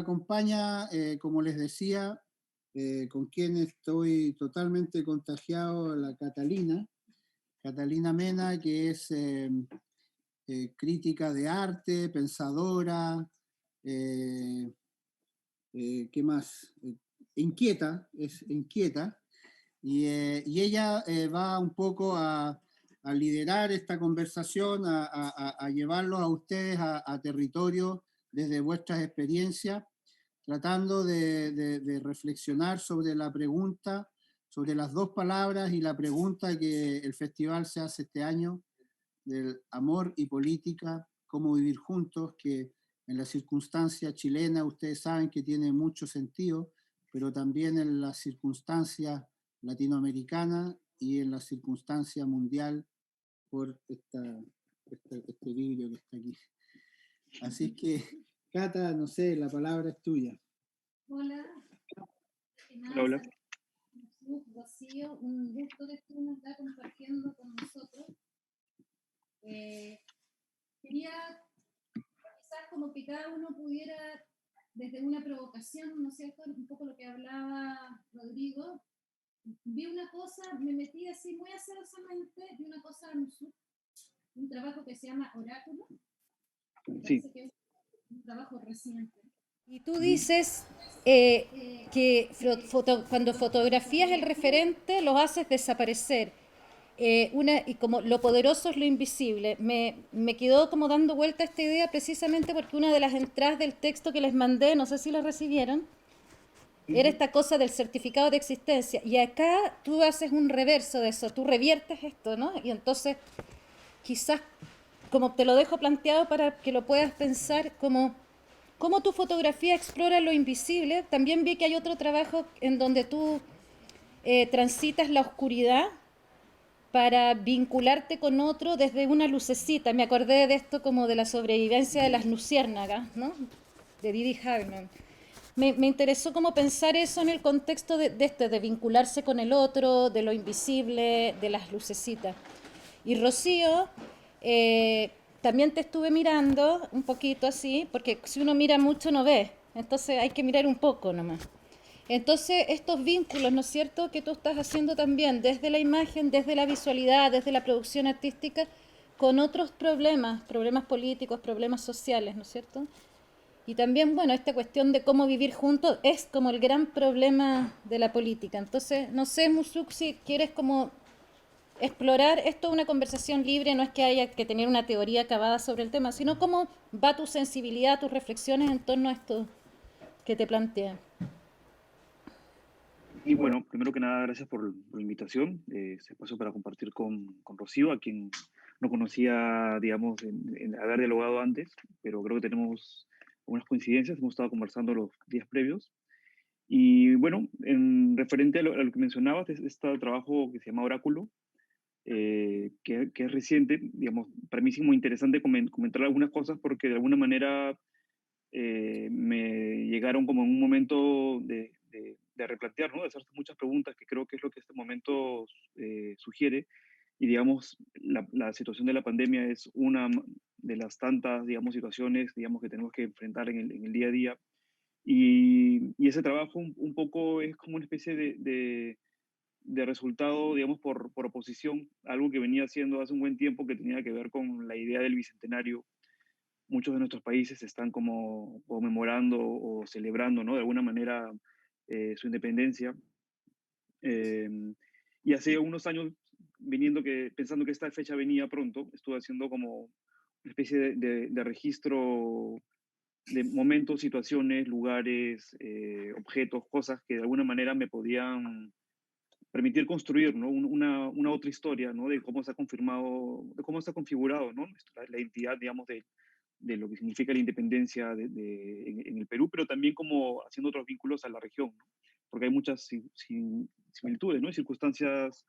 acompaña, como les decía, con quien estoy totalmente contagiado, la Catalina Mena, que es crítica de arte, pensadora, eh, ¿qué más? Inquieta, es inquieta, y ella va un poco a liderar esta conversación, a llevarlos a ustedes a territorio desde vuestras experiencias, tratando de reflexionar sobre la pregunta, sobre las dos palabras y la pregunta que el festival se hace este año, del amor y política, cómo vivir juntos, que en la circunstancia chilena ustedes saben que tiene mucho sentido, pero también en la circunstancia latinoamericana y en la circunstancia mundial por este vidrio que está aquí. Así es que, Cata, no sé, la palabra es tuya. Hola, Hola, hola. Rocío, un gusto que estuvimos acá compartiendo con nosotros. Quería quizás como que cada uno pudiera, desde una provocación, ¿no es cierto?, un poco lo que hablaba Rodrigo. Vi una cosa, me metí así muy azarosamente, vi una cosa en un trabajo que se llama Oráculo, me Sí, parece que es un trabajo reciente. Y tú dices que cuando fotografías el referente los haces desaparecer. Y como lo poderoso es lo invisible. Me quedó como dando vuelta esta idea precisamente porque una de las entradas del texto que les mandé, no sé si lo recibieron, era esta cosa del certificado de existencia. Y acá tú haces un reverso de eso, tú reviertes esto, ¿no? Y entonces quizás, como te lo dejo planteado para que lo puedas pensar, como cómo tu fotografía explora lo invisible. También vi que hay otro trabajo en donde tú transitas la oscuridad para vincularte con otro desde una lucecita. Me acordé de esto como de la sobrevivencia de las luciérnagas, ¿no? De Didi Haberman. Me interesó como pensar eso en el contexto de vincularse con el otro, de lo invisible, de las lucecitas. Y Rocío, también te estuve mirando un poquito así, porque si uno mira mucho no ve, entonces hay que mirar un poco nomás. Entonces, estos vínculos, ¿no es cierto?, que tú estás haciendo también desde la imagen, desde la visualidad, desde la producción artística, con otros problemas, problemas políticos, problemas sociales, ¿no es cierto? Y también, bueno, esta cuestión de cómo vivir juntos es como el gran problema de la política. Entonces, no sé, Musuk, si quieres como explorar, esto es una conversación libre, no es que haya que tener una teoría acabada sobre el tema, sino cómo va tu sensibilidad, tus reflexiones en torno a esto que te plantean. y bueno, primero que nada, gracias por la invitación, ese espacio para compartir con Rocío, a quien no conocía, digamos, en haber dialogado antes, pero creo que tenemos algunas coincidencias, hemos estado conversando los días previos. Y bueno, en referente a lo que mencionabas, es este trabajo que se llama Oráculo, que es reciente, digamos, para mí sí muy interesante comentar algunas cosas porque de alguna manera me llegaron como en un momento de replantear, ¿no? De hacerse muchas preguntas, que creo que es lo que este momento sugiere. Y digamos, la situación de la pandemia es una de las tantas, digamos, situaciones, digamos, que tenemos que enfrentar en el día a día. Y ese trabajo un poco es como una especie de resultado, digamos, por oposición, algo que venía haciendo hace un buen tiempo que tenía que ver con la idea del bicentenario. Muchos de nuestros países están como conmemorando o celebrando, ¿no? De alguna manera su independencia. Eh, y hace unos años, pensando que esta fecha venía pronto, estuve haciendo como una especie de registro de momentos, situaciones, lugares, objetos, cosas que de alguna manera me podían permitir construir, ¿no? Una otra historia, ¿no? De cómo se ha confirmado, de cómo se ha configurado, ¿no? La identidad, digamos, de lo que significa la independencia en el Perú, pero también como haciendo otros vínculos a la región, ¿no? Porque hay muchas similitudes, ¿no? Y circunstancias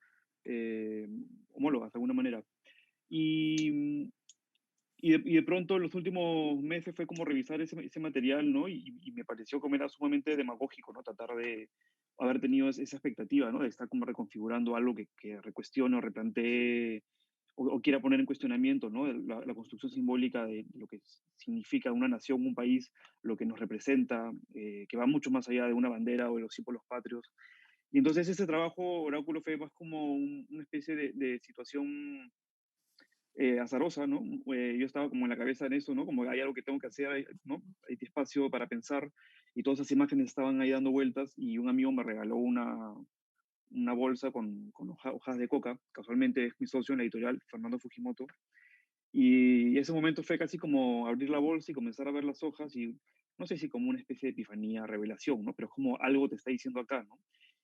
homólogas, de alguna manera. Y, y de pronto en los últimos meses fue como revisar ese material, ¿no? Y me pareció como era sumamente demagógico, ¿no? Tratar de haber tenido esa expectativa, ¿no? De estar como reconfigurando algo que recuestione o replantee o quiera poner en cuestionamiento, ¿no? La construcción simbólica de lo que significa una nación, un país, lo que nos representa, que va mucho más allá de una bandera o de los símbolos patrios. Y entonces ese trabajo, Oráculo, fue más como una especie de situación azarosa, ¿no? Yo estaba como en la cabeza en eso, ¿no? Como hay algo que tengo que hacer, ¿no? Hay espacio para pensar, y todas esas imágenes estaban ahí dando vueltas, y un amigo me regaló una bolsa con hojas de coca. Casualmente es mi socio en la editorial, Fernando Fujimoto, y ese momento fue casi como abrir la bolsa y comenzar a ver las hojas, y no sé si como una especie de epifanía, revelación, ¿no? Pero es como algo te está diciendo acá, ¿no?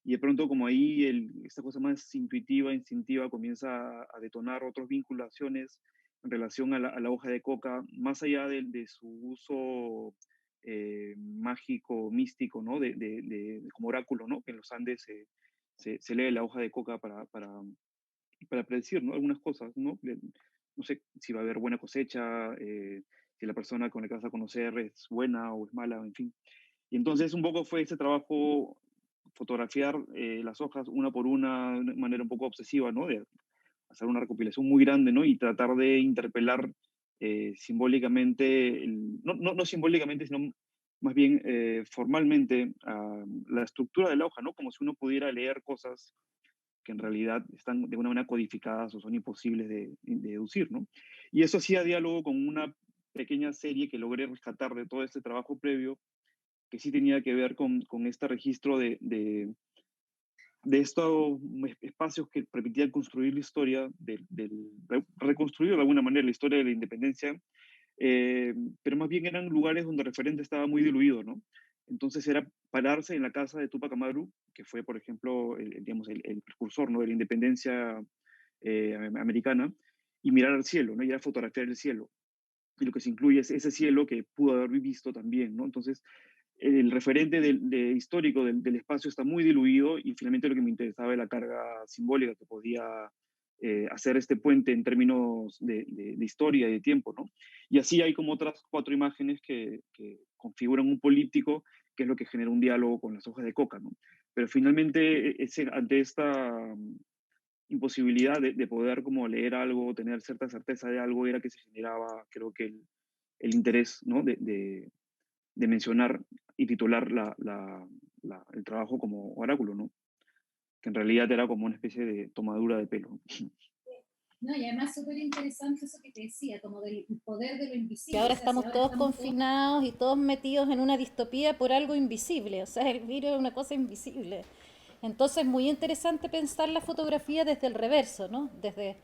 Y de pronto como ahí esta cosa más intuitiva, instintiva, comienza a detonar otras vinculaciones en relación a la hoja de coca, más allá de su uso mágico, místico, ¿no? Como oráculo, ¿no? Que en los Andes se lee la hoja de coca para predecir, ¿no? Algunas cosas, ¿no? No sé si va a haber buena cosecha, si la persona con la que vas a conocer es buena o es mala, en fin. Y entonces un poco fue ese trabajo, fotografiar las hojas una por una, de una manera un poco obsesiva, ¿no? De hacer una recopilación muy grande, ¿no? Y tratar de interpelar simbólicamente, no simbólicamente, sino más bien formalmente, la estructura de la hoja, ¿no? Como si uno pudiera leer cosas que en realidad están de una manera codificadas o son imposibles de deducir, ¿no? Y eso hacía diálogo con una pequeña serie que logré rescatar de todo este trabajo previo, que sí tenía que ver con este registro de estos espacios que permitían construir la historia, reconstruir de alguna manera la historia de la independencia, pero más bien eran lugares donde el referente estaba muy diluido, ¿no? Entonces era pararse en la casa de Tupac Amaru, que fue, por ejemplo, digamos, el precursor, ¿no? De la independencia americana, y mirar al cielo, ¿no? Y era fotografiar el cielo. Y lo que se incluye es ese cielo que pudo haber visto también, ¿no? Entonces, el referente histórico del espacio está muy diluido, y finalmente lo que me interesaba era la carga simbólica que podía hacer este puente en términos de historia y de tiempo, ¿no? Y así hay como otras 4 imágenes que configuran un políptico, que es lo que genera un diálogo con las hojas de coca, ¿no? Pero finalmente, ante esta imposibilidad de poder como leer algo, tener cierta certeza de algo, era que se generaba, creo que el interés, ¿no? De mencionar y titular el trabajo como oráculo, ¿no? Que en realidad era como una especie de tomadura de pelo. No, y además súper interesante eso que te decía, como del poder de lo invisible. Que ahora O sea, si estamos todos confinados y todos metidos en una distopía por algo invisible, o sea, el virus es una cosa invisible. Entonces, muy interesante pensar la fotografía desde el reverso, ¿no? Desde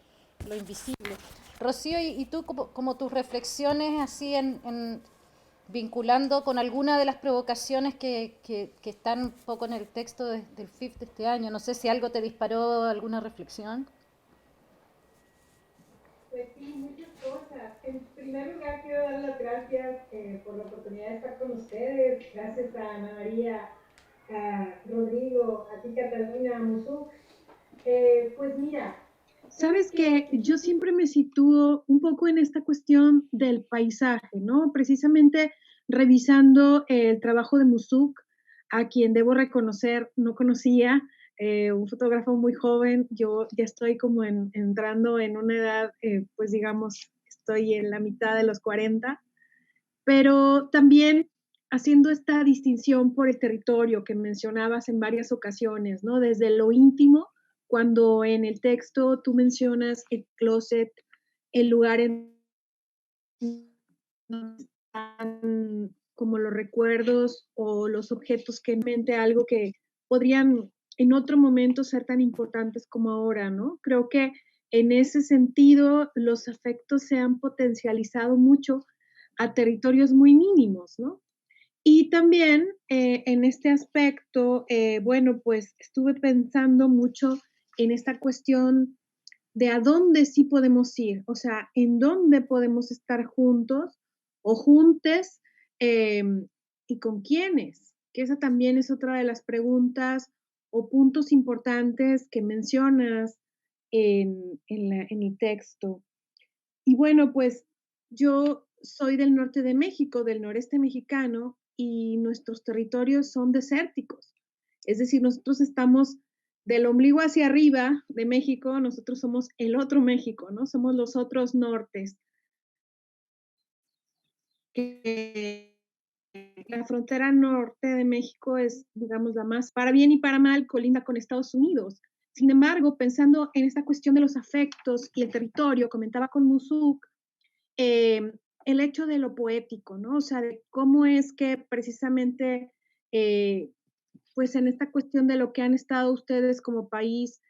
lo invisible. Rocío, ¿y tú como tus reflexiones así vinculando con alguna de las provocaciones que están un poco en el texto del FIF de este año? No sé si algo te disparó alguna reflexión. Pues sí, muchas cosas. En primer lugar, quiero dar las gracias por la oportunidad de estar con ustedes. Gracias a Ana María, a Rodrigo, a ti, Catalina, a Musuk. Pues mira, sabes que yo siempre me sitúo un poco en esta cuestión del paisaje, ¿no? Precisamente revisando el trabajo de Musuk, a quien debo reconocer no conocía, un fotógrafo muy joven. Yo ya estoy como entrando en una edad, pues digamos, estoy en la mitad de los 40, pero también haciendo esta distinción por el territorio que mencionabas en varias ocasiones, ¿no? Desde lo íntimo, cuando en el texto tú mencionas el closet, el lugar en donde están como los recuerdos o los objetos que en mente algo que podrían en otro momento ser tan importantes como ahora, ¿no? Creo que en ese sentido los afectos se han potencializado mucho a territorios muy mínimos, ¿no? Y también en este aspecto, bueno, pues estuve pensando mucho en esta cuestión de a dónde sí podemos ir, o sea, en dónde podemos estar juntos o juntes, y con quiénes, que esa también es otra de las preguntas o puntos importantes que mencionas en el texto. Y bueno, pues yo soy del norte de México, del noreste mexicano, y nuestros territorios son desérticos. Es decir, nosotros estamos del ombligo hacia arriba de México, nosotros somos el otro México, ¿no? Somos los otros nortes. Que la frontera norte de México es, digamos, la más, para bien y para mal, colinda con Estados Unidos. Sin embargo, pensando en esta cuestión de los afectos y el territorio, comentaba con Musuk, el hecho de lo poético, ¿no? O sea, de cómo es que precisamente, pues en esta cuestión de lo que han estado ustedes como país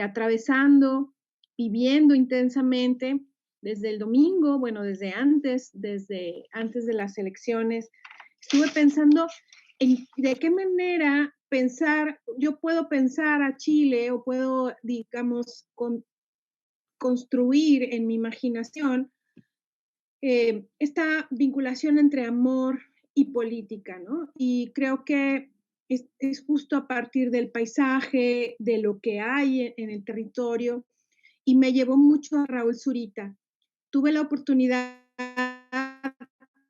atravesando, viviendo intensamente, desde el domingo, bueno, desde antes de las elecciones, estuve pensando en de qué manera yo puedo pensar a Chile o puedo, digamos, construir en mi imaginación esta vinculación entre amor y política, ¿no? Y creo que es justo a partir del paisaje, de lo que hay en el territorio, y me llevó mucho a Raúl Zurita. Tuve la oportunidad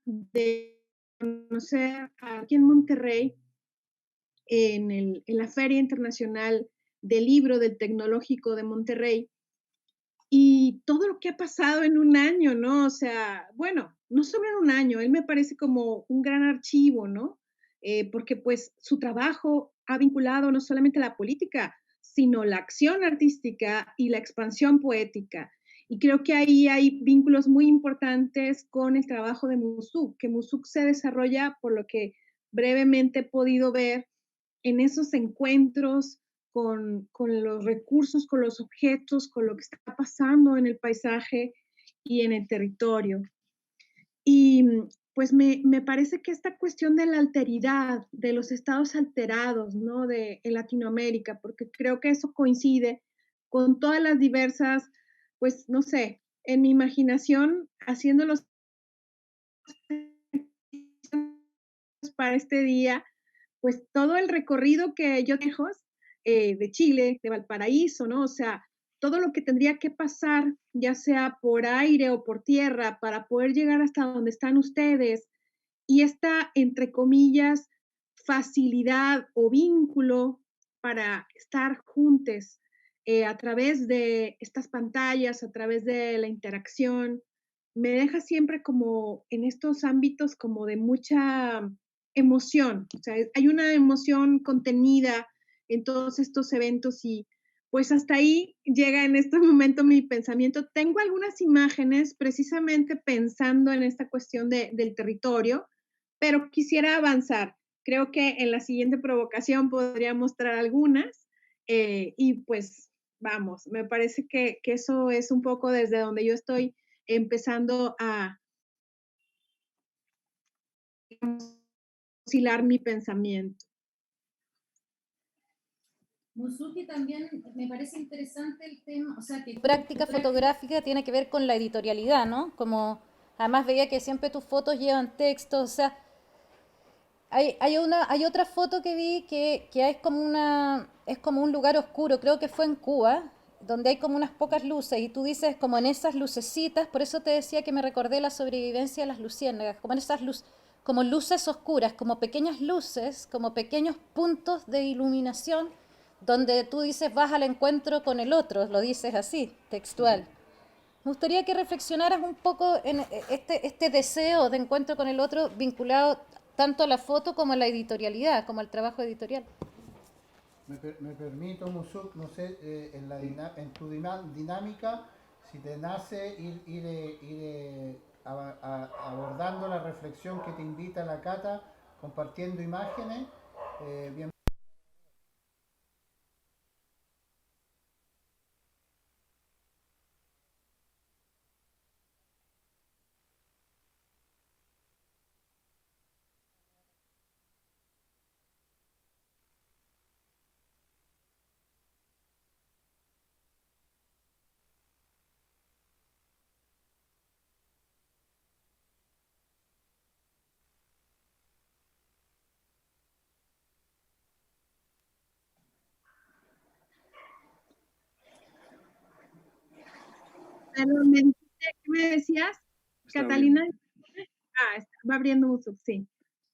de conocer aquí en Monterrey, en la Feria Internacional del Libro del Tecnológico de Monterrey, y todo lo que ha pasado en un año, ¿no? O sea, bueno, no solo en un año, él me parece como un gran archivo, ¿no? Porque pues su trabajo ha vinculado no solamente la política, sino la acción artística y la expansión poética. Y creo que ahí hay vínculos muy importantes con el trabajo de Musuk, que Musuk se desarrolla, por lo que brevemente he podido ver, en esos encuentros con los recursos, con los objetos, con lo que está pasando en el paisaje y en el territorio. Y pues me parece que esta cuestión de la alteridad, de los estados alterados, ¿no? En Latinoamérica, porque creo que eso coincide con todas las diversas, pues no sé, en mi imaginación, haciéndolos para este día, pues todo el recorrido que yo dejo de Chile, de Valparaíso, ¿no? O sea, todo lo que tendría que pasar, ya sea por aire o por tierra, para poder llegar hasta donde están ustedes, y esta, entre comillas, facilidad o vínculo para estar juntos a través de estas pantallas, a través de la interacción, me deja siempre como en estos ámbitos como de mucha emoción, o sea, hay una emoción contenida en todos estos eventos y pues hasta ahí llega en este momento mi pensamiento. Tengo algunas imágenes precisamente pensando en esta cuestión del territorio, pero quisiera avanzar. Creo que en la siguiente provocación podría mostrar algunas y pues vamos, me parece que eso es un poco desde donde yo estoy empezando a oscilar mi pensamiento. Musuki también me parece interesante el tema, o sea, que Práctica fotográfica tiene que ver con la editorialidad, ¿no? Como además veía que siempre tus fotos llevan textos, o sea, hay otra foto que vi que es como un lugar oscuro, creo que fue en Cuba, donde hay como unas pocas luces y tú dices como en esas lucecitas, por eso te decía que me recordé la sobrevivencia de las luciérnagas, como en esas luces, como luces oscuras, como pequeñas luces, como pequeños puntos de iluminación donde tú dices vas al encuentro con el otro, lo dices así, textual. Me gustaría que reflexionaras un poco en este deseo de encuentro con el otro vinculado tanto a la foto como a la editorialidad, como al trabajo editorial. Me permito, Musuk, no sé, en tu dinámica, si te nace ir abordando la reflexión que te invita la Cata, compartiendo imágenes, bien. Perdón, ¿qué me decías, Está Catalina? abriendo. Va abriendo Musuk, sí.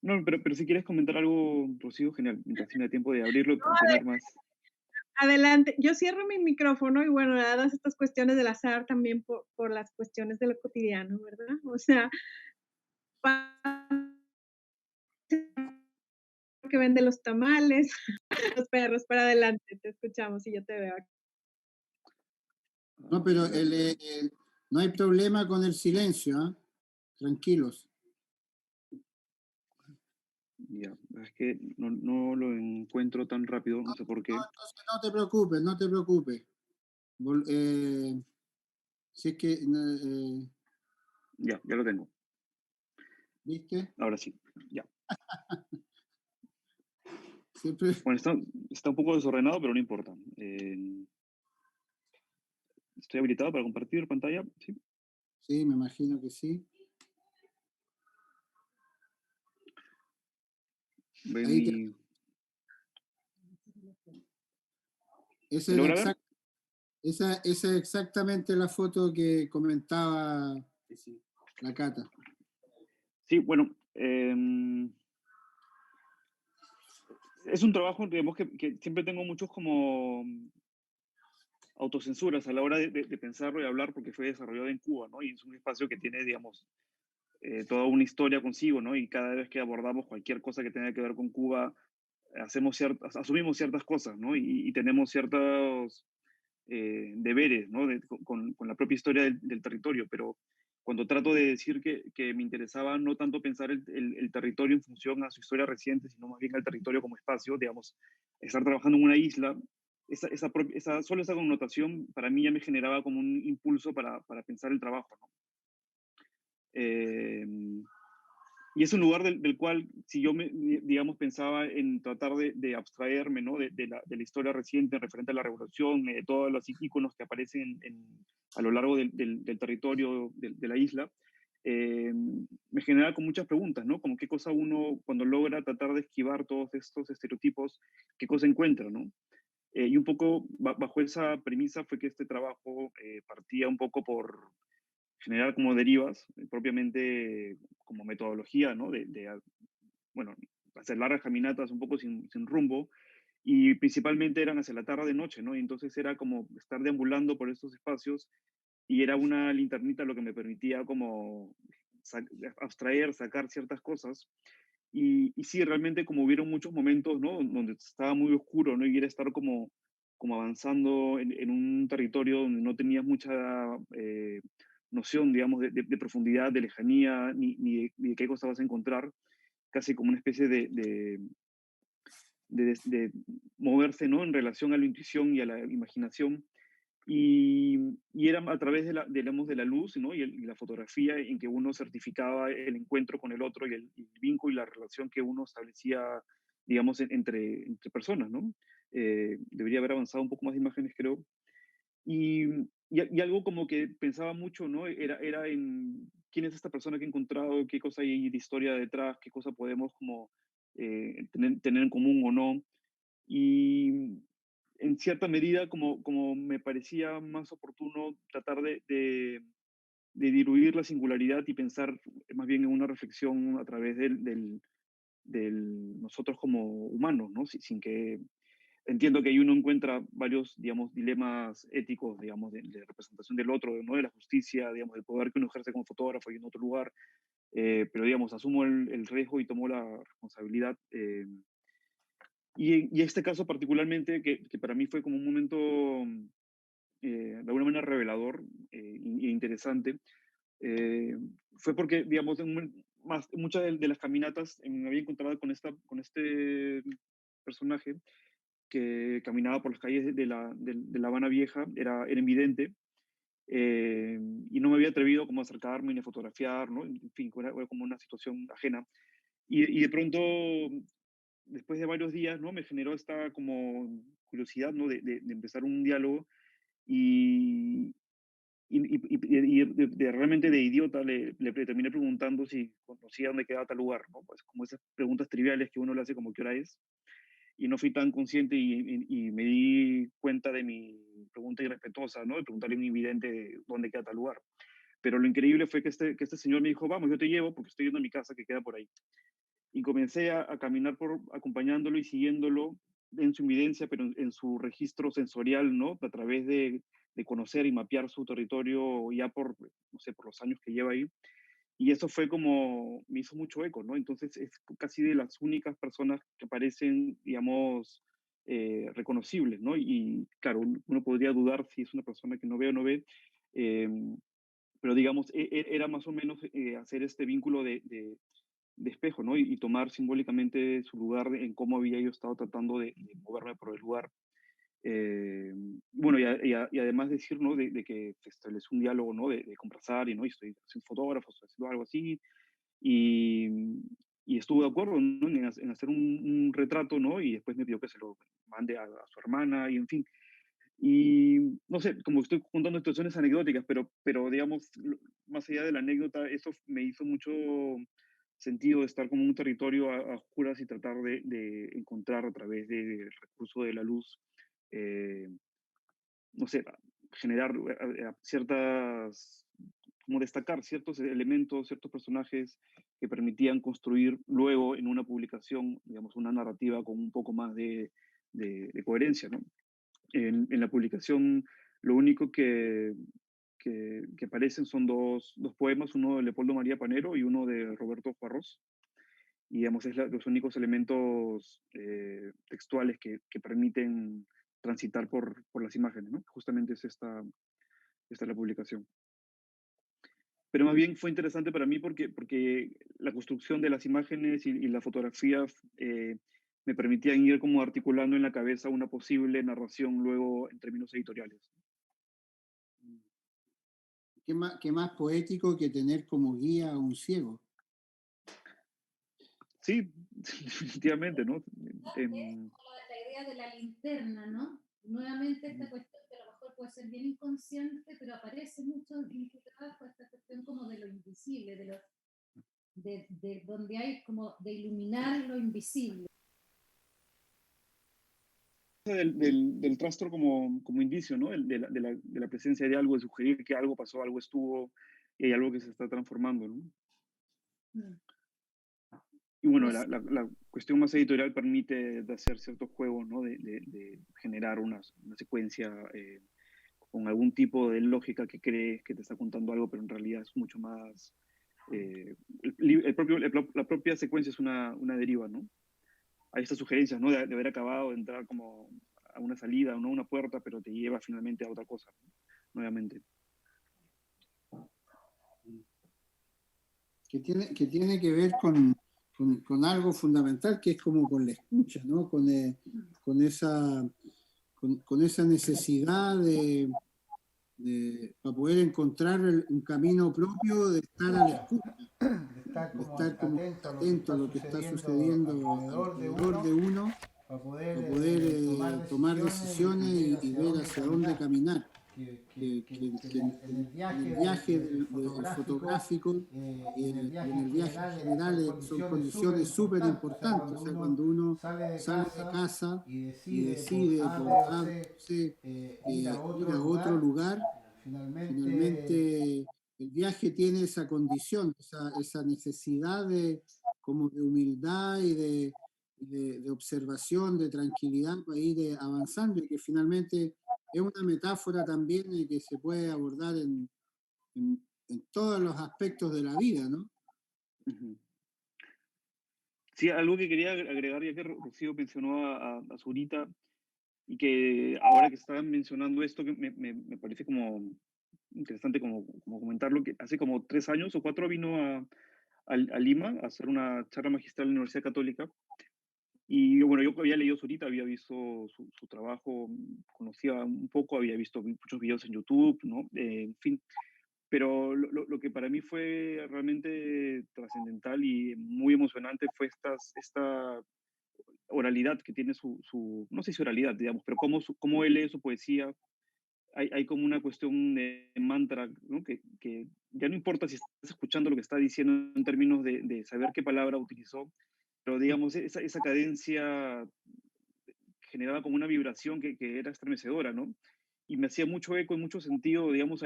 No, pero si quieres comentar algo, Rocío, genial, mientras tenga tiempo de abrirlo y tener más. Adelante. Yo cierro mi micrófono y bueno, dadas estas cuestiones del azar también por las cuestiones de lo cotidiano, ¿verdad? O sea, que vende los tamales, los perros, para adelante, te escuchamos y yo te veo aquí. No, pero no hay problema con el silencio, ¿ah? Tranquilos. Ya, es que no lo encuentro tan rápido, no sé por qué. Entonces no te preocupes, no te preocupes. Si es que, Ya lo tengo. ¿viste? Ahora sí, ya. Siempre, Bueno, está un poco desordenado, pero no importa. Estoy habilitado para compartir pantalla, ¿sí? sí, me imagino que sí. Ven Ahí mi... esa, ¿Se era logra ver? esa es exactamente la foto que comentaba la Cata. Sí, bueno, es un trabajo, digamos, que siempre tengo muchos como autocensuras a la hora de pensarlo y hablar porque fue desarrollado en Cuba, ¿no? Y es un espacio que tiene, digamos, toda una historia consigo, ¿no? Y cada vez que abordamos cualquier cosa que tenga que ver con Cuba, asumimos ciertas cosas, ¿no? Y tenemos ciertos deberes, ¿no? Con la propia historia del territorio, pero cuando trato de decir que me interesaba no tanto pensar el territorio en función a su historia reciente, sino más bien al territorio como espacio, digamos, estar trabajando en una isla, solo esa connotación para mí ya me generaba como un impulso para pensar el trabajo, ¿no? Eh, y es un lugar del cual, si yo, digamos, pensaba en tratar de abstraerme, ¿no? De la historia reciente referente a la revolución, de todos los íconos que aparecen a lo largo del territorio de la isla, me generaba con muchas preguntas, ¿no? Como qué cosa uno, cuando logra tratar de esquivar todos estos estereotipos, qué cosa encuentra, ¿no? Y un poco bajo esa premisa fue que este trabajo partía un poco por generar como derivas, propiamente como metodología, ¿no? Bueno, hacer largas caminatas un poco sin rumbo, y principalmente eran hacia la tarde de noche, ¿no? Y entonces era como estar deambulando por estos espacios y era una linternita lo que me permitía como abstraer, sacar ciertas cosas. Y sí, realmente como hubieron muchos momentos, ¿no? Donde estaba muy oscuro, ¿no? Y era estar como avanzando en un territorio donde no tenías mucha noción, digamos, de profundidad, de lejanía, ni de qué cosa vas a encontrar, casi como una especie de moverse, ¿no? En relación a la intuición y a la imaginación. Y era a través digamos, de la luz, ¿no? Y la fotografía en que uno certificaba el encuentro con el otro y el vínculo y la relación que uno establecía, digamos, entre personas, ¿no? Debería haber avanzado un poco más de imágenes, creo. Y, y algo como que pensaba mucho, ¿no? Era en quién es esta persona que he encontrado, qué cosa hay de historia detrás, qué cosa podemos como tener en común o no. Y en cierta medida, como me parecía más oportuno tratar de diluir la singularidad y pensar más bien en una reflexión a través del nosotros como humanos, ¿no? Sin que entiendo que ahí uno encuentra varios, digamos, dilemas éticos, digamos, de representación del otro, ¿no? De la justicia, digamos, del poder que uno ejerce como fotógrafo y en otro lugar, pero, digamos, asumo el riesgo y tomo la responsabilidad. Y este caso particularmente, que para mí fue como un momento, de alguna manera revelador e interesante, eh, fue porque, digamos, muchas de las caminatas me había encontrado con este personaje que caminaba por las calles de La Habana Vieja, era invidente, y no me había atrevido como a acercarme ni a fotografiar, ¿no? En fin, era como una situación ajena. Y de pronto, después de varios días, ¿no? Me generó esta como curiosidad, ¿no? De empezar un diálogo y, realmente de idiota le terminé preguntando si conocía dónde quedaba tal lugar, ¿no? Pues como esas preguntas triviales que uno le hace como qué hora es, y no fui tan consciente y me di cuenta de mi pregunta irrespetuosa, ¿no? De preguntarle a un invidente dónde queda tal lugar. Pero lo increíble fue que este señor me dijo, vamos, yo te llevo porque estoy yendo a mi casa que queda por ahí. Y comencé a caminar acompañándolo y siguiéndolo en su evidencia, pero en su registro sensorial, ¿no? A través de conocer y mapear su territorio ya por, no sé, por los años que lleva ahí. Y eso fue como, me hizo mucho eco, ¿no? Entonces es casi de las únicas personas que parecen, digamos, reconocibles, ¿no? Y claro, uno podría dudar si es una persona que no ve o no ve, eh, pero digamos, era más o menos hacer este vínculo de espejo, ¿no? Y tomar simbólicamente su lugar en cómo había yo estado tratando de moverme por el lugar. Eh, bueno, y además decir, ¿no? De que se estableció un diálogo, ¿no? De conversar y, ¿no? Y estoy siendo fotógrafo, estoy haciendo algo así, y, y estuvo de acuerdo, ¿no? En hacer un retrato, ¿no? Y después me pidió que se lo mande a su hermana, y en fin. Y no sé, como estoy contando situaciones anecdóticas, pero digamos, más allá de la anécdota, eso me hizo mucho sentido de estar como en un territorio a oscuras y tratar de encontrar a través del recurso de la luz, eh, no sé, generar ciertas, como destacar ciertos elementos, ciertos personajes que permitían construir luego en una publicación, digamos, una narrativa con un poco más de coherencia, ¿no? En la publicación lo único que aparecen son dos poemas, uno de Leopoldo María Panero y uno de Roberto Juarros. Y digamos, es los únicos elementos textuales que permiten transitar por las imágenes, ¿no? Justamente es esta la publicación. Pero más bien fue interesante para mí porque la construcción de las imágenes y la fotografía me permitían ir como articulando en la cabeza una posible narración luego en términos editoriales. Qué más poético que tener como guía a un ciego? Sí, definitivamente, ¿no? Es como la idea de la linterna, ¿no? Nuevamente esta cuestión que a lo mejor puede ser bien inconsciente, pero aparece mucho en tu trabajo, esta cuestión como de lo invisible, de donde hay como de iluminar lo invisible. Del rastro como indicio, ¿no? De la presencia de algo, de sugerir que algo pasó, algo estuvo, y hay algo que se está transformando, ¿no? Mm. Y bueno, Pues, la cuestión más editorial permite de hacer ciertos juegos, ¿no? De generar una secuencia con algún tipo de lógica que crees que te está contando algo, pero en realidad es mucho más... la propia secuencia es una deriva, ¿no? Hay estas sugerencias, ¿no? De haber acabado de entrar como a una salida, no a una puerta, pero te lleva finalmente a otra cosa, ¿no? Nuevamente. Que tiene que ver con algo fundamental, que es como con la escucha, ¿no? Con esa necesidad para poder encontrar un camino propio de estar a la escucha, de estar como atento a lo que está sucediendo alrededor de uno, para para poder poder tomar tomar decisiones y ver hacia dónde caminar. En En el el viaje viaje del fotográfico fotográfico y en el y en viaje el en viaje en general general son son condiciones condiciones súper súper importantes. O importantes. sea, O sea, cuando cuando uno uno sale sale de de casa casa y y decide decide por por A, A, B, B, C, C, ir a ir otro a otro lugar, lugar, finalmente finalmente el viaje tiene esa condición, esa necesidad como de humildad y de observación, de tranquilidad para ir avanzando, y que finalmente es una metáfora también que se puede abordar en todos los aspectos de la vida, ¿no? Uh-huh. Sí, algo que quería agregar, ya que Rocío mencionó a Zurita, y que ahora que estaban mencionando esto, que me parece como interesante como comentarlo, que hace como 3 años o 4 vino a Lima a hacer una charla magistral en la Universidad Católica. Y bueno, yo había leído Zurita, había visto su trabajo, conocía un poco, había visto muchos videos en YouTube, ¿no? En fin, pero lo que para mí fue realmente trascendental y muy emocionante fue esta oralidad que tiene no sé si oralidad, digamos, pero cómo él lee su poesía. Hay como una cuestión de mantra, ¿no? Que ya no importa si estás escuchando lo que está diciendo en términos de saber qué palabra utilizó, pero digamos, esa cadencia generaba como una vibración que era estremecedora, ¿no? Y me hacía mucho eco, en mucho sentido, digamos,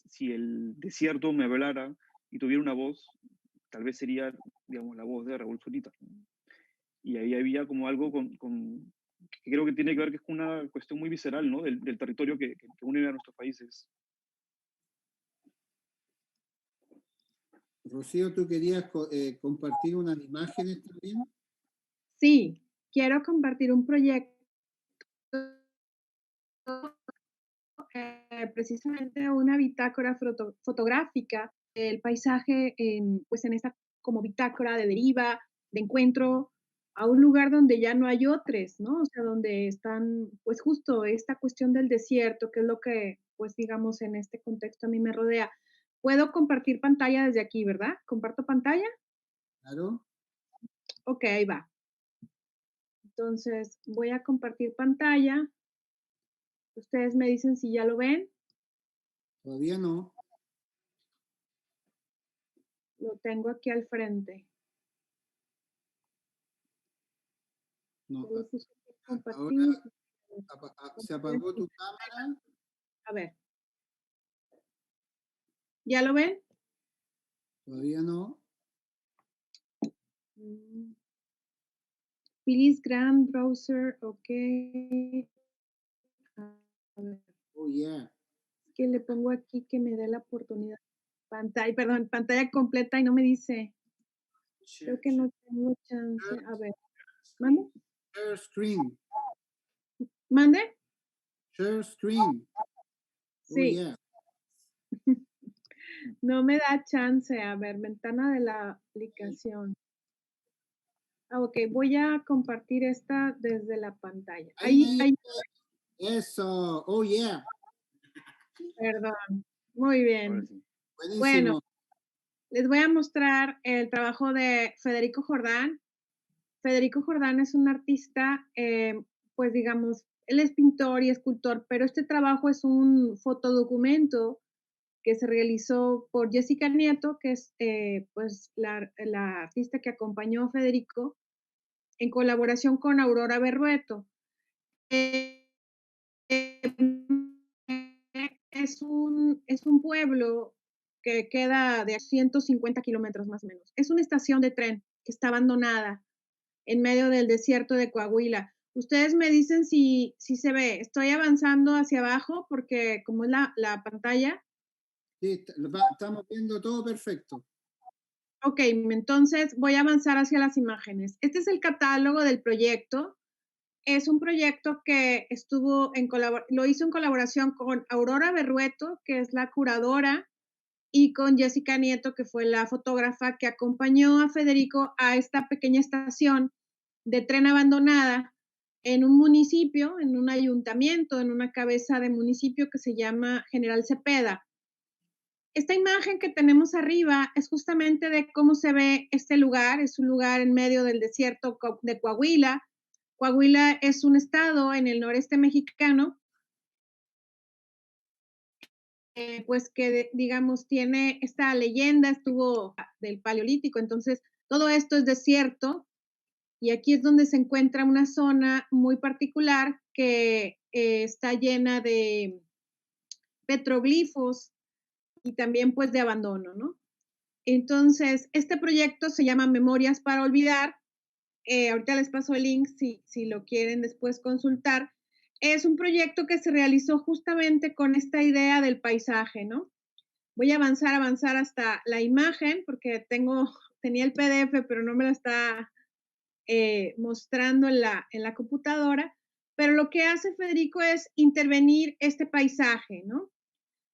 si el desierto me hablara y tuviera una voz, tal vez sería, digamos, la voz de Raúl Zurita, ¿no? Y ahí había como algo que creo que tiene que ver que es una cuestión muy visceral, ¿no? Del territorio que une a nuestros países. Rocío, ¿tú querías compartir unas imágenes también? Sí, quiero compartir un proyecto precisamente una bitácora fotográfica del paisaje pues en esta como bitácora de deriva, de encuentro a un lugar donde ya no hay otros, ¿no? O sea, donde están, pues justo esta cuestión del desierto, que es lo que, pues digamos, en este contexto a mí me rodea. Puedo compartir pantalla desde aquí, ¿verdad? ¿Comparto pantalla? Claro, Ok, ahí va. Entonces, voy a compartir pantalla. Ustedes me dicen si ya lo ven. todavía no. Lo tengo aquí al frente. No, Yo le puse ahora compartir. se apagó tu cámara. A ver. ¿Ya lo ven? Todavía no. Please Grand Browser, ok. A ver, Oh, yeah. que le pongo aquí que me dé la oportunidad. Pantalla, perdón, pantalla completa y no me dice. Creo que no tengo chance. A ver, ¿mande? Share screen. ¿Mande? Share screen. Oh, Sí, yeah. no me da chance. A ver, ventana de la aplicación. Ah, ok, voy a compartir esta desde la pantalla. Ahí, Eso. Oh, yeah. perdón. Muy bien. Ahora sí. Buenísimo. Bueno, les voy a mostrar el trabajo de Federico Jordán. Federico Jordán es un artista, pues digamos, él es pintor y escultor, pero este trabajo es un fotodocumento que se realizó por Jessica Nieto, que es pues la artista que acompañó a Federico en colaboración con Aurora Berrueto. Es un pueblo que queda de 150 kilómetros más o menos. Es una estación de tren que está abandonada en medio del desierto de Coahuila. Ustedes me dicen si se ve. Estoy avanzando hacia abajo porque como es la pantalla. Sí, estamos viendo todo perfecto. Ok, entonces voy a avanzar hacia las imágenes. Este es el catálogo del proyecto. Es un proyecto que lo hizo en colaboración con Aurora Berrueto, que es la curadora, y con Jessica Nieto, que fue la fotógrafa que acompañó a Federico a esta pequeña estación de tren abandonada en un municipio, en un ayuntamiento, en una cabeza de municipio que se llama General Cepeda. Esta imagen que tenemos arriba es justamente de cómo se ve este lugar. Es un lugar en medio del desierto de Coahuila. Coahuila es un estado en el noreste mexicano, pues que digamos tiene esta leyenda, estuvo del Paleolítico, entonces todo esto es desierto y aquí es donde se encuentra una zona muy particular que está llena de petroglifos y también pues de abandono, ¿no? Entonces, este proyecto se llama Memorias para Olvidar. Ahorita les paso el link si lo quieren después consultar. Es un proyecto que se realizó justamente con esta idea del paisaje, ¿no? Voy a avanzar hasta la imagen porque tenía el PDF, pero no me lo está mostrando en la computadora. Pero lo que hace Federico es intervenir este paisaje, ¿no?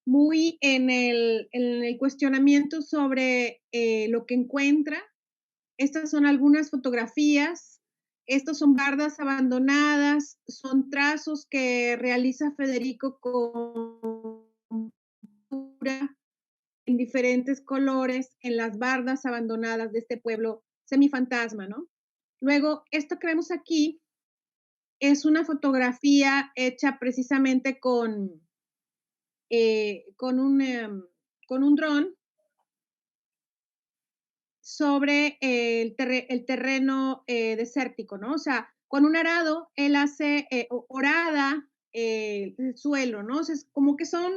Muy en el cuestionamiento sobre lo que encuentra. Estas son algunas fotografías. Estos son bardas abandonadas, son trazos que realiza Federico con pintura en diferentes colores en las bardas abandonadas de este pueblo semifantasma, ¿no? Luego, esto que vemos aquí es una fotografía hecha precisamente con un dron sobre el terreno desértico, ¿no? O sea, con un arado él hace orada el suelo, ¿no? O sea, es como que son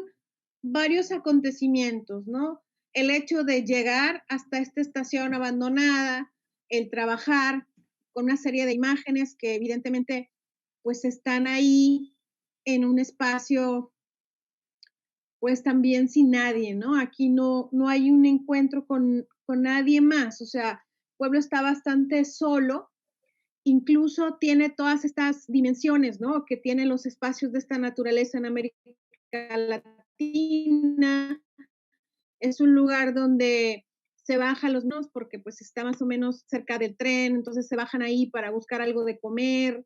varios acontecimientos, ¿no? El hecho de llegar hasta esta estación abandonada, el trabajar con una serie de imágenes que evidentemente pues están ahí en un espacio, pues también sin nadie, ¿no? Aquí no hay un encuentro con nadie más, o sea, el pueblo está bastante solo, incluso tiene todas estas dimensiones, ¿no? Que tienen los espacios de esta naturaleza en América Latina. Es un lugar donde se bajan los niños porque pues está más o menos cerca del tren, entonces se bajan ahí para buscar algo de comer,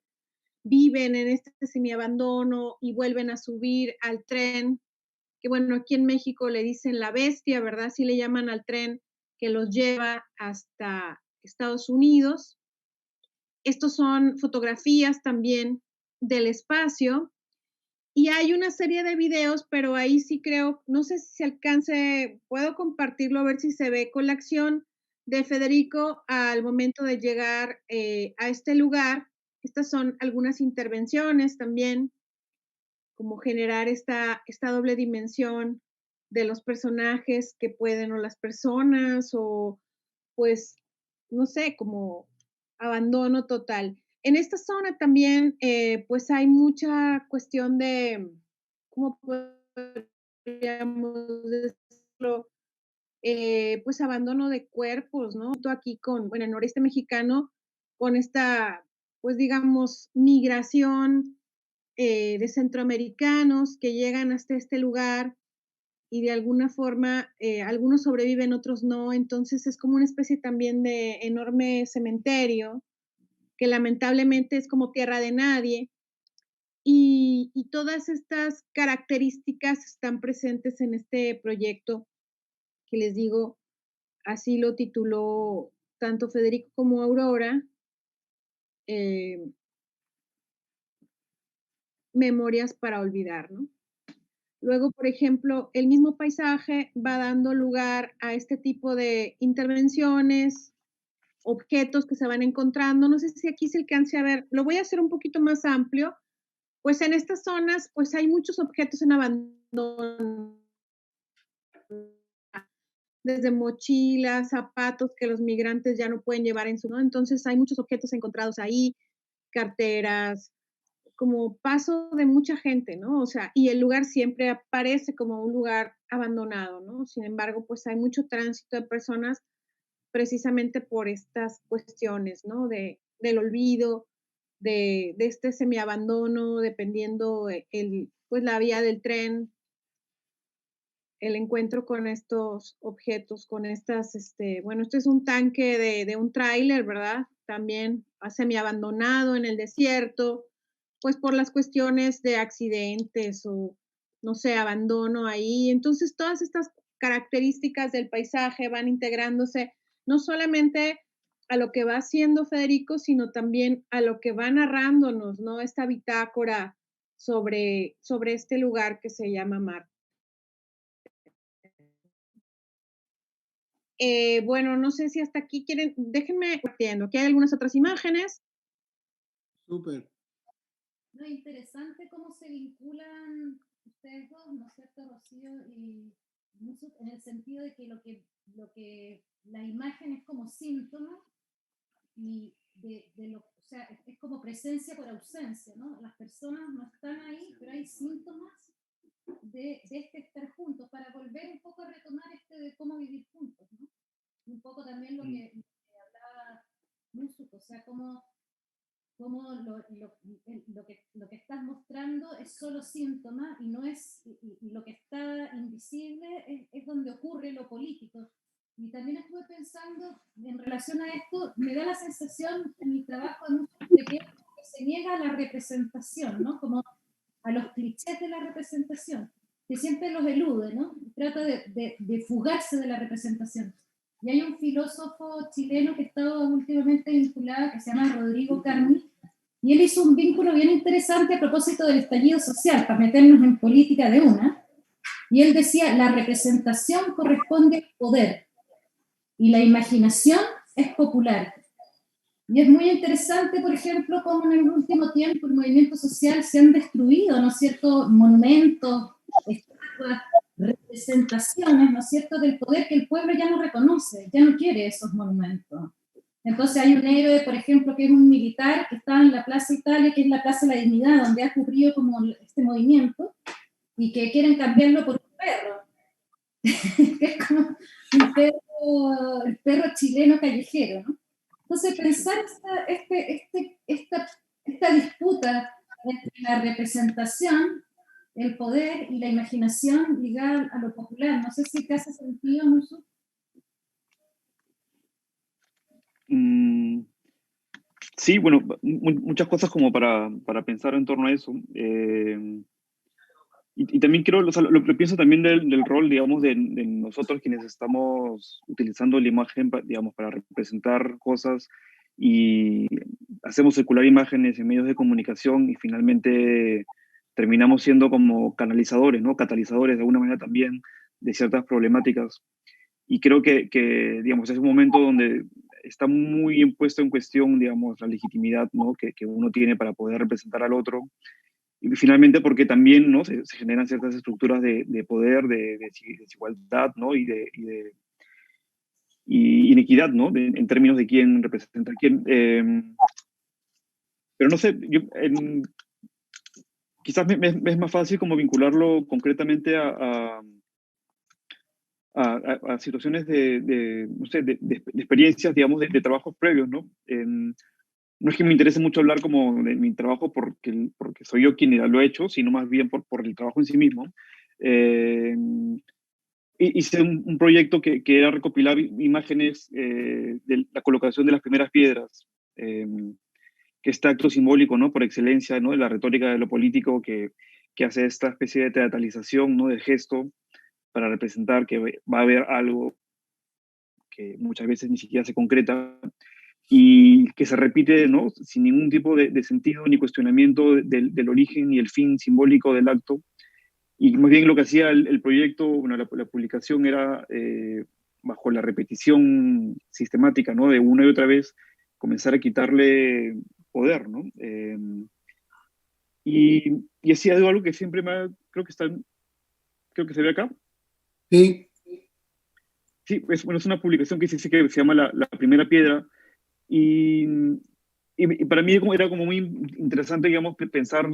viven en este semiabandono y vuelven a subir al tren, que bueno, aquí en México le dicen la bestia, ¿verdad? Así le llaman al tren que los lleva hasta Estados Unidos. Estos son fotografías también del espacio y hay una serie de videos, pero ahí sí creo, no sé si se alcance, puedo compartirlo a ver si se ve con la acción de Federico al momento de llegar a este lugar. Estas son algunas intervenciones también, como generar esta doble dimensión de los personajes que pueden, o las personas, o pues, no sé, como abandono total. En esta zona también, pues hay mucha cuestión de, ¿cómo podríamos decirlo? Pues abandono de cuerpos, ¿no? Aquí bueno, el noreste mexicano, con esta, pues digamos, migración de centroamericanos que llegan hasta este lugar y de alguna forma algunos sobreviven, otros no, entonces es como una especie también de enorme cementerio que lamentablemente es como tierra de nadie y todas estas características están presentes en este proyecto que les digo, así lo tituló tanto Federico como Aurora, Memorias para olvidar, ¿no? Luego, por ejemplo, el mismo paisaje va dando lugar a este tipo de intervenciones, objetos que se van encontrando. No sé si aquí se alcance a ver, lo voy a hacer un poquito más amplio. Pues en estas zonas, pues hay muchos objetos en abandono, desde mochilas, zapatos que los migrantes ya no pueden llevar en su, ¿no? Entonces hay muchos objetos encontrados ahí, carteras, como paso de mucha gente, ¿no? O sea, y el lugar siempre aparece como un lugar abandonado, ¿no? Sin embargo, pues hay mucho tránsito de personas precisamente por estas cuestiones, ¿no? Del olvido, de este semiabandono, dependiendo pues la vía del tren, el encuentro con estos objetos, con estas, bueno, este es un tanque de un tráiler, ¿verdad? También semiabandonado en el desierto, pues por las cuestiones de accidentes o, no sé, abandono ahí. Entonces, todas estas características del paisaje van integrándose no solamente a lo que va haciendo Federico, sino también a lo que va narrándonos, ¿no? Esta bitácora sobre este lugar que se llama Marte. Bueno, no sé si hasta aquí quieren, déjenme compartiendo, aquí hay algunas otras imágenes. Súper. No, interesante cómo se vinculan ustedes dos, ¿no es cierto, Rocío y Musu, en el sentido de que la imagen es como síntoma y o sea, es como presencia por ausencia, ¿no? Las personas no están ahí, pero hay síntomas de este estar juntos, para volver un poco a retomar de cómo vivir juntos, ¿no? Un poco también lo que hablaba Musu, o sea, cómo lo que estás mostrando es solo síntoma y no es, y lo que está invisible es donde ocurre lo político. Y también estuve pensando en relación a esto, me da la sensación en mi trabajo de que se niega a la representación, ¿no? Como a los clichés de la representación, que siempre los elude, ¿no? Trata de fugarse de la representación. Y hay un filósofo chileno que ha estado últimamente vinculado, que se llama Rodrigo Carmi, y él hizo un vínculo bien interesante a propósito del estallido social, para meternos en política de una, y él decía, la representación corresponde al poder, y la imaginación es popular. Y es muy interesante, por ejemplo, cómo en el último tiempo el movimiento social se han destruido, ¿no es cierto?, monumentos, estatuas, representaciones, ¿no es cierto?, del poder que el pueblo ya no reconoce, ya no quiere esos monumentos. Entonces hay un héroe, por ejemplo, que es un militar que está en la Plaza Italia, que es la Plaza de la Dignidad, donde ha ocurrido como este movimiento, y que quieren cambiarlo por un perro, que es como un perro, el perro chileno callejero, ¿no? Entonces pensar esta disputa entre la representación, el poder y la imaginación ligada a lo popular, no sé si te hace sentido, Musu. Sí, bueno, muchas cosas como para pensar en torno a eso. Y también creo, o sea, lo que pienso también del rol, digamos, de nosotros quienes estamos utilizando la imagen, digamos, para representar cosas y hacemos circular imágenes en medios de comunicación y finalmente terminamos siendo como canalizadores, ¿no? Catalizadores de alguna manera también de ciertas problemáticas. Y creo que digamos, es un momento donde está muy impuesto en cuestión, digamos, la legitimidad, ¿no? que uno tiene para poder representar al otro. Y finalmente porque también, ¿no? se generan ciertas estructuras de poder, de desigualdad, ¿no? Y inequidad, ¿no? En términos de quién representa a quién. Pero no sé, quizás me es más fácil como vincularlo concretamente a situaciones no sé, de experiencias, digamos, de trabajos previos, ¿no? No es que me interese mucho hablar como de mi trabajo porque soy yo quien lo he hecho, sino más bien por el trabajo en sí mismo. Eh, Hice un proyecto que era recopilar imágenes de la colocación de las primeras piedras, que este acto simbólico, ¿no? Por excelencia, ¿no? De la retórica de lo político que hace esta especie de teatralización, ¿no? Del gesto para representar que va a haber algo que muchas veces ni siquiera se concreta y que se repite, ¿no? Sin ningún tipo de sentido ni cuestionamiento del origen y el fin simbólico del acto. Y más bien lo que hacía el proyecto, bueno, la publicación era bajo la repetición sistemática, ¿no? De una y otra vez comenzar a quitarle poder, ¿no? Y hacía algo que siempre creo que creo que se ve acá. Sí. Sí, bueno, es una publicación que dice que se llama La Primera Piedra. Y, y para mí era como muy interesante, digamos, pensar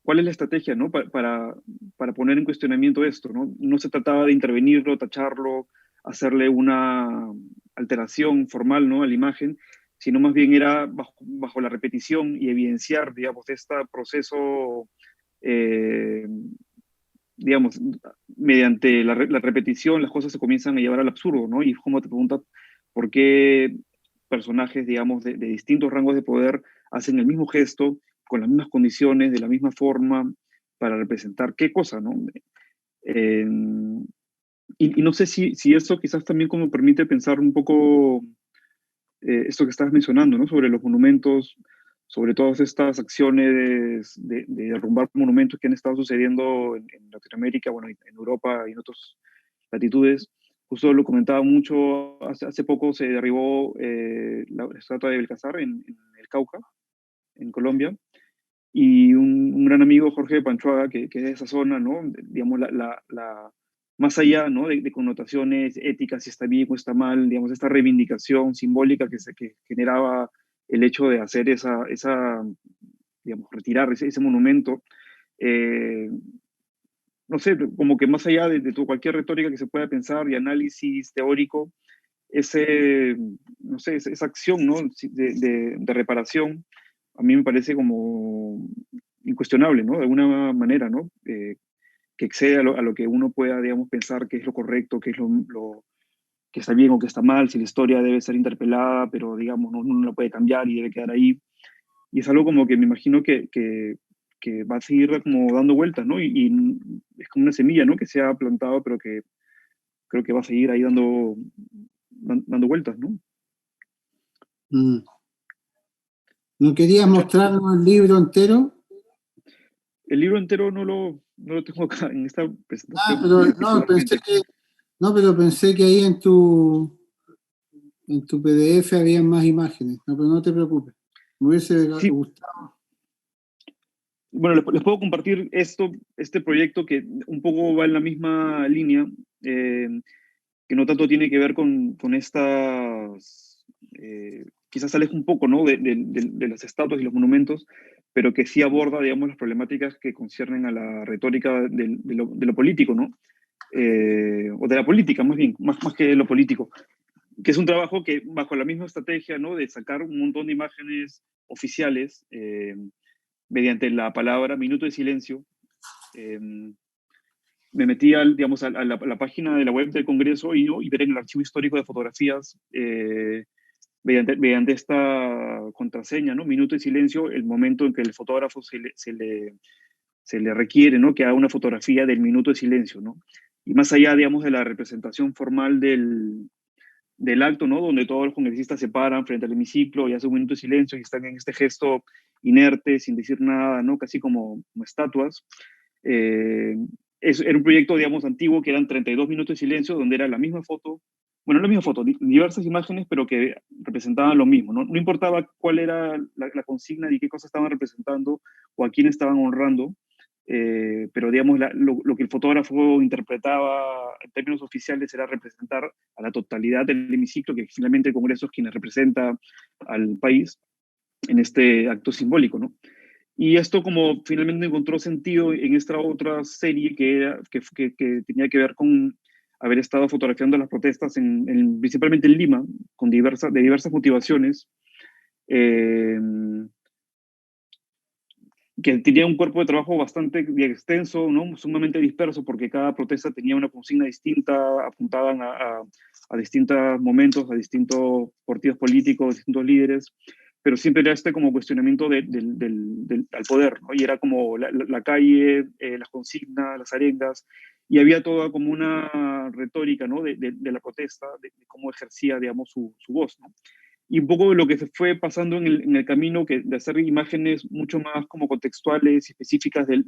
cuál es la estrategia, ¿no? Para poner en cuestionamiento esto, ¿no? No se trataba de intervenirlo, tacharlo, hacerle una alteración formal, ¿no? A la imagen, sino más bien era bajo la repetición y evidenciar, digamos, este proceso, eh, digamos, mediante la repetición, las cosas se comienzan a llevar al absurdo, ¿no? Y es como te preguntas, ¿por qué personajes, digamos, de distintos rangos de poder hacen el mismo gesto, con las mismas condiciones, de la misma forma, para representar qué cosa, ¿no? Eh, y no sé si eso quizás también como permite pensar un poco esto que estabas mencionando, ¿no? Sobre los monumentos, sobre todas estas acciones de derrumbar monumentos que han estado sucediendo en Latinoamérica, bueno, en Europa y en otras latitudes. Justo lo comentaba mucho, hace poco se derribó la estatua de Belcázar en el Cauca, en Colombia, y un gran amigo, Jorge Panchuaga, que es de esa zona, ¿no? Digamos, más allá, ¿no? De connotaciones éticas, si está bien o está mal, digamos, esta reivindicación simbólica que generaba el hecho de hacer digamos, retirar ese monumento, eh, no sé, como que más allá de cualquier retórica que se pueda pensar y análisis teórico, no sé, esa acción, ¿no? De reparación, a mí me parece como incuestionable, ¿no? De alguna manera, ¿no? Que excede a lo que uno pueda, digamos, pensar que es lo correcto, que es lo que está bien o que está mal, si la historia debe ser interpelada, pero, digamos, uno no la puede cambiar y debe quedar ahí. Y es algo como que me imagino que va a seguir como dando vueltas, ¿no? Y es como una semilla, ¿no? Que se ha plantado, pero que creo que va a seguir ahí dando vueltas, ¿no? Mm. ¿No querías mostrarnos el libro entero? El libro entero no lo tengo acá en esta presentación. Pero no, particularmente. pero pensé que ahí en tu PDF había más imágenes. No, pero no te preocupes. Me hubiese Sí, gustado. bueno, les puedo compartir este proyecto que un poco va en la misma línea, que no tanto tiene que ver con estas quizás se aleja un poco, ¿no? de las estatuas y los monumentos, pero que sí aborda, digamos, las problemáticas que conciernen a la retórica de lo político, ¿no? O de la política, más bien, más que de lo político, que es un trabajo que, bajo la misma estrategia, ¿no? De sacar un montón de imágenes oficiales mediante la palabra minuto de silencio, me metí digamos, a la página de la web del Congreso y ver en el archivo histórico de fotografías, mediante esta contraseña, ¿no? Minuto de silencio, el momento en que el fotógrafo se le requiere, ¿no? Que haga una fotografía del minuto de silencio, ¿no? Y más allá, digamos, de la representación formal del acto, ¿no? Donde todos los congresistas se paran frente al hemiciclo y hacen un minuto de silencio y están en este gesto inerte, sin decir nada, ¿no? Casi como estatuas. Era un proyecto, digamos, antiguo, que eran 32 minutos de silencio, donde era la misma foto, bueno, la misma foto, diversas imágenes, pero que representaban lo mismo, ¿no? No importaba cuál era la consigna ni qué cosas estaban representando o a quién estaban honrando, pero digamos, lo que el fotógrafo interpretaba en términos oficiales era representar a la totalidad del hemiciclo, que finalmente el Congreso es quien representa al país en este acto simbólico, ¿no? Y esto como finalmente encontró sentido en esta otra serie que tenía que ver con haber estado fotografiando las protestas principalmente en Lima, de diversas motivaciones, que tenía un cuerpo de trabajo bastante extenso, ¿no? Sumamente disperso, porque cada protesta tenía una consigna distinta, apuntaban a distintos momentos, a distintos partidos políticos, distintos líderes, pero siempre era como cuestionamiento al poder, ¿no? Y era como la calle, las consignas, las arengas, y había toda como una retórica, ¿no? de la protesta, de cómo ejercía, digamos, su voz, ¿no? Y un poco lo que se fue pasando en el camino, de hacer imágenes mucho más como contextuales y específicas de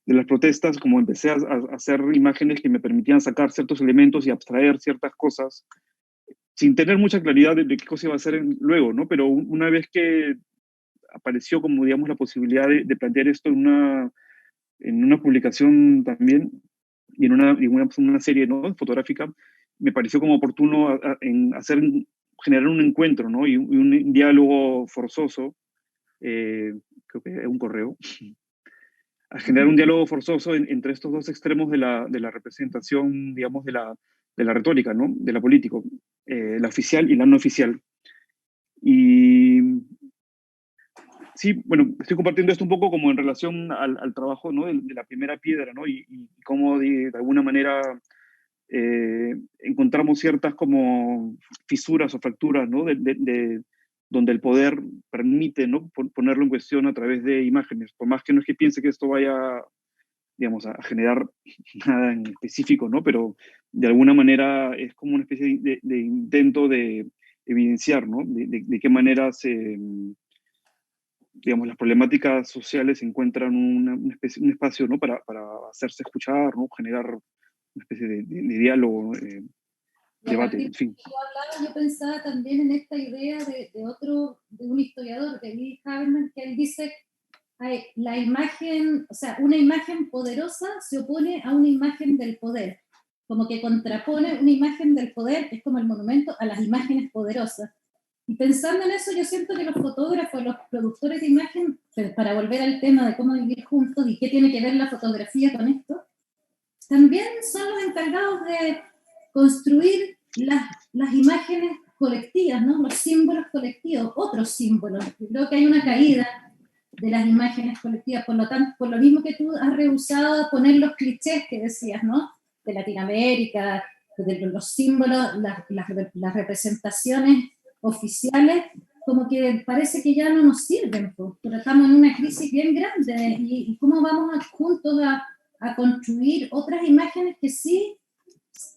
las protestas, como empecé a hacer imágenes que me permitían sacar ciertos elementos y abstraer ciertas cosas, sin tener mucha claridad de qué cosa iba a hacer luego, ¿no? Pero una vez que apareció como, digamos, la posibilidad de plantear esto en una publicación también, y en una serie, ¿no? Fotográfica, me pareció como oportuno generar un encuentro, ¿no? Y un diálogo forzoso, creo que es un correo, a generar un diálogo forzoso entre estos dos extremos de la representación, digamos, de la retórica, ¿no? De la política, la oficial y la no oficial. Y sí, bueno, estoy compartiendo esto un poco como en relación al trabajo, ¿no? de la primera piedra, ¿no? Y cómo de alguna manera encontramos ciertas como fisuras o fracturas, ¿no? Donde el poder permite, ¿no? Ponerlo en cuestión a través de imágenes, por más que no es que piense que esto vaya, digamos, a generar nada en específico, ¿no? Pero de alguna manera es como una especie de intento de evidenciar, ¿no? De qué manera digamos, las problemáticas sociales encuentran un espacio, ¿no? para hacerse escuchar, ¿no? Generar una especie de diálogo, debate, en fin. Yo pensaba también en esta idea de un historiador, de Lee Haberman, que él dice, la imagen, o sea, una imagen poderosa se opone a una imagen del poder, como que contrapone una imagen del poder, que es como el monumento, a las imágenes poderosas. Y pensando en eso, yo siento que los fotógrafos, los productores de imagen, para volver al tema de cómo vivir juntos y qué tiene que ver la fotografía con esto, también son los encargados de construir las imágenes colectivas, ¿no? Los símbolos colectivos, otros símbolos. Yo creo que hay una caída de las imágenes colectivas, por lo tanto, por lo mismo que tú has rehusado poner los clichés que decías, ¿no? De Latinoamérica, de los símbolos, las representaciones oficiales, como que parece que ya no nos sirven, pero estamos en una crisis bien grande, y cómo vamos juntos a construir otras imágenes que sí